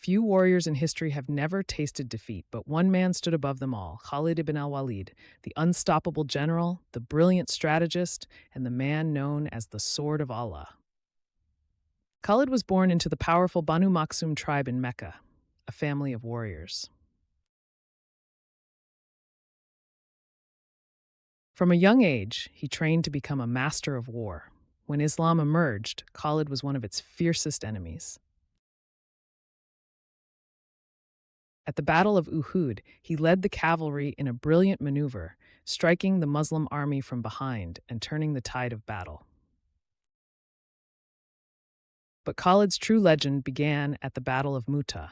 Few warriors in history have never tasted defeat, but one man stood above them all, Khalid ibn al-Walid, the unstoppable general, the brilliant strategist, and the man known as the Sword of Allah. Khalid was born into the powerful Banu Makhzum tribe in Mecca, a family of warriors. From a young age, he trained to become a master of war. When Islam emerged, Khalid was one of its fiercest enemies. At the Battle of Uhud, he led the cavalry in a brilliant maneuver, striking the Muslim army from behind and turning the tide of battle. But Khalid's true legend began at the Battle of Mu'tah,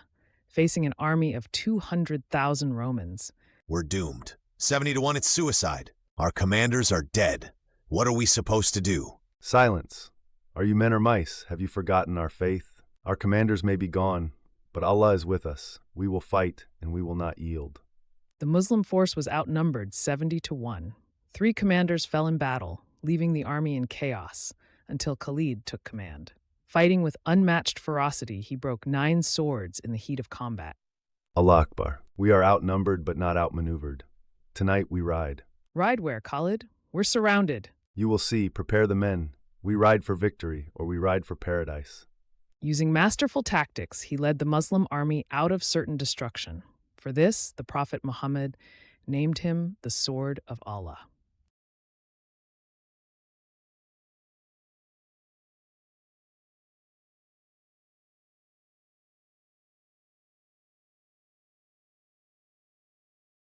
facing an army of 200,000 Romans. We're doomed. 70 to 1, it's suicide. Our commanders are dead. What are we supposed to do? Silence. Are you men or mice? Have you forgotten our faith? Our commanders may be gone, but Allah is with us. We will fight, and we will not yield. The Muslim force was outnumbered 70 to 1. 3 commanders fell in battle, leaving the army in chaos, until Khalid took command. Fighting with unmatched ferocity, he broke 9 swords in the heat of combat. Allah Akbar. We are outnumbered but not outmaneuvered. Tonight we ride. Ride where, Khalid? We're surrounded. You will see. Prepare the men. We ride for victory, or we ride for paradise. Using masterful tactics, he led the Muslim army out of certain destruction. For this, the Prophet Muhammad named him the Sword of Allah.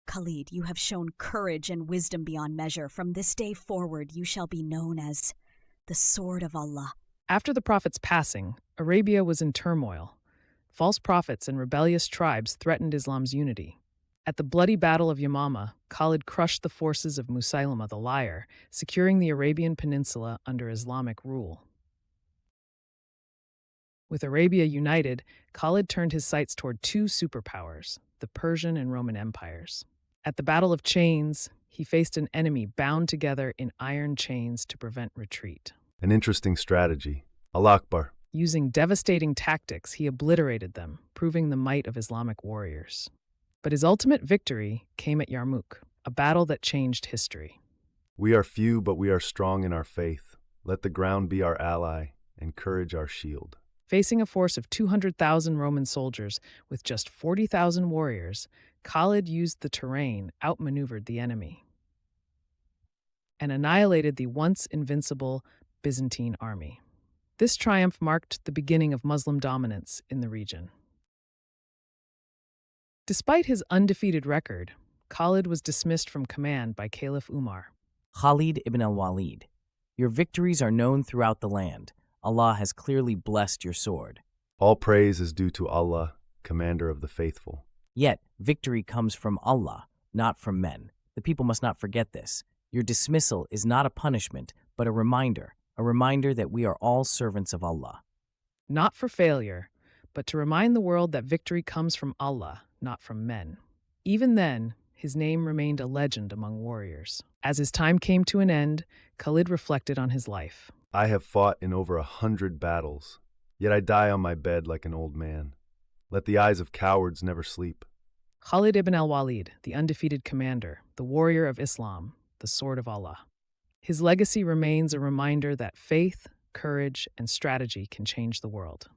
Khalid, you have shown courage and wisdom beyond measure. From this day forward, you shall be known as the Sword of Allah. After the Prophet's passing, Arabia was in turmoil. False prophets and rebellious tribes threatened Islam's unity. At the bloody Battle of Yamama, Khalid crushed the forces of Musaylama the liar, securing the Arabian Peninsula under Islamic rule. With Arabia united, Khalid turned his sights toward 2 superpowers, the Persian and Roman empires. At the Battle of Chains, he faced an enemy bound together in iron chains to prevent retreat. An interesting strategy. Allah Akbar. Using devastating tactics, he obliterated them, proving the might of Islamic warriors. But his ultimate victory came at Yarmouk, a battle that changed history. We are few, but we are strong in our faith. Let the ground be our ally, and courage our shield. Facing a force of 200,000 Roman soldiers with just 40,000 warriors, Khalid used the terrain, outmaneuvered the enemy, and annihilated the once invincible Byzantine army. This triumph marked the beginning of Muslim dominance in the region. Despite his undefeated record, Khalid was dismissed from command by Caliph Umar. Khalid Ibn Al-Walid, your victories are known throughout the land. Allah has clearly blessed your sword. All praise is due to Allah, commander of the faithful. Yet, victory comes from Allah, not from men. The people must not forget this. Your dismissal is not a punishment, but a reminder that we are all servants of Allah. Not for failure, but to remind the world that victory comes from Allah, not from men. Even then, his name remained a legend among warriors. As his time came to an end, Khalid reflected on his life. I have fought in over 100 battles, yet I die on my bed like an old man. Let the eyes of cowards never sleep. Khalid ibn al-Walid, the undefeated commander, the warrior of Islam, the Sword of Allah. His legacy remains a reminder that faith, courage, and strategy can change the world.